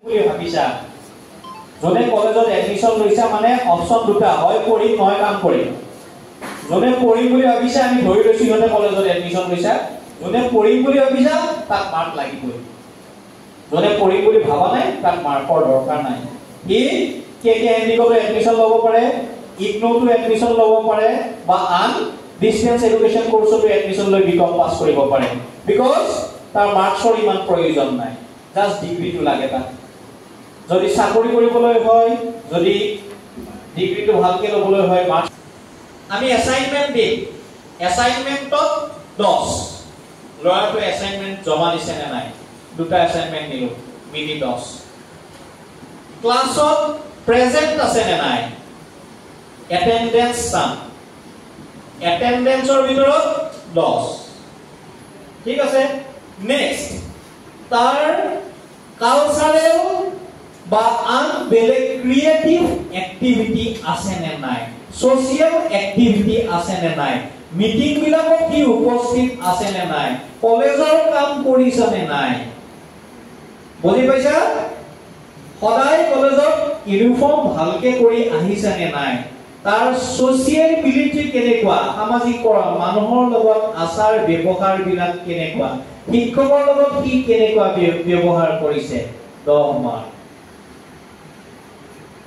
বুলি ভাবিছা জনে কলেজত এডমিশন লৈছা মানে অপচন দুটা হয় পঢ়িম নহয় কাম কৰিম জনে পঢ়িম বুলি ভাবিছা আমি ধৰি লৈছো জনে কলেজত এডমিশন লৈছা জনে পঢ়িম বুলি ভাবিছা তাক মাৰ্ক লাগিবই জনে পঢ়িম বুলি ভাবা নাই তাক মাৰ্কৰ দৰকাৰ নাই ই কেকেএনডিকটো এডমিশন ল'ব পাৰে ইগনোটো এডমিশন ল'ব পাৰে বা আন ডিসটেন্স এডুকেশন কোৰ্সটো এডমিশন লৈ বিকম পাস কৰিব পাৰে বিকজ তাৰ মাৰ্কছৰ ইমান প্ৰয়োজন নাই জাস্ট ডিগ্ৰীটো লাগে তাক যদি চাকৰি কৰিবলৈ হয় যদি ডিগ্ৰীটো ভালকে ল'বলৈ হয় মাৰ্কছ আমি অ্যাসাইনমেন্ট দিম অ্যাসাইনমেন্টত 10 ল'ৰাটো অ্যাসাইনমেন্ট জমা দিছে নে নাই দুটা অ্যাসাইনমেন্ট দিলো মিনি 10 ক্লাছত প্ৰেজেন্ট আছে নে নাই অ্যাটেন্ডেন্স চাম অ্যাটেন্ডেন্সৰ ভিতৰত 10 ঠিক আছে নেক্সট তাৰ কালচাৰেল বা আন বেলেগ ক্ৰিয়েটিভ এক্টিভিটি আছে নে নাই সোশিয়াল এক্টিভিটি আছে নে নাই মিটিং বিলাকত কি উপস্থিত আছে নে নাই কলেজৰ কাম কৰিছে নে নাই বুজি পাইছা সদায় কলেজত ইউনিফৰ্ম ভালকে কৰি আহিছে নে নাই তাৰ সোশিয়াল বিলিটি কেনেকুৱা সামাজিক মানুহৰ লগত আচাৰ ব্যৱহাৰ বিলাক কেনেকুৱা শিক্ষকৰ লগত কি কেনেকুৱা ব্যৱহাৰ কৰিছে 10 মাৰ্ক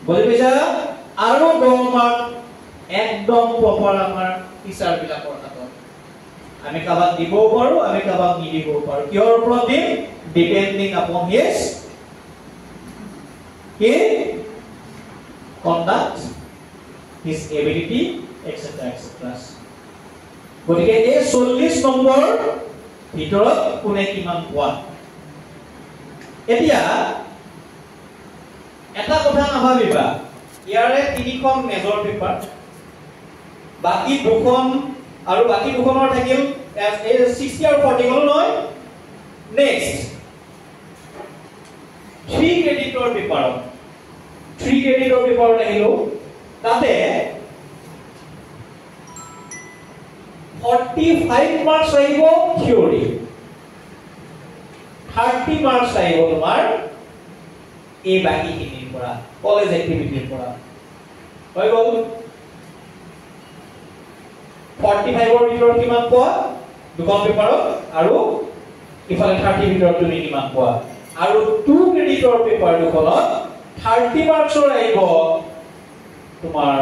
বুজি পাইছা আৰু 10 মাৰ্ক একদম প্ৰপাৰ আমাৰ টিচাৰ বিলাকৰ হাতত আমি কাবাক দিব পাৰো আমি কাবাক নিদিব পাৰো কিহৰ ওপৰত দিম depending upon his conduct his ability etc etc গতিকে এই 40 নম্বৰ ভিতৰত কোনে কিমান পোৱা এতিয়া এটা কথা নাভাবিবা ইয়াৰে তিনিখন মেজৰ পেপাৰ বাকি দুখন আৰু বাকি দুখনৰ থাকিল 60 আৰু 40 গল নহয় নেক্সট 3 ক্ৰেডিটৰ পেপাৰ 3 ক্ৰেডিটৰ পেপাৰ আহিলো তাতে 45 মাৰ্কস আহিব থিওৰি 30 মাৰ্কস আহিব তোমাৰ এই বাকি খিনিৰ পৰা কলেজ এক্টিভিটিৰ পৰা হৈ গল 45 ৰ ভিতৰত কিমান পোৱা দুখন পেপাৰত আৰু ইফালে 30 ভিতৰত তুমি কিমান পোৱা আৰু 2 ক্ৰেডিটৰ পেপাৰ দুখনত 30 মাৰ্কসৰ আহিব তোমাৰ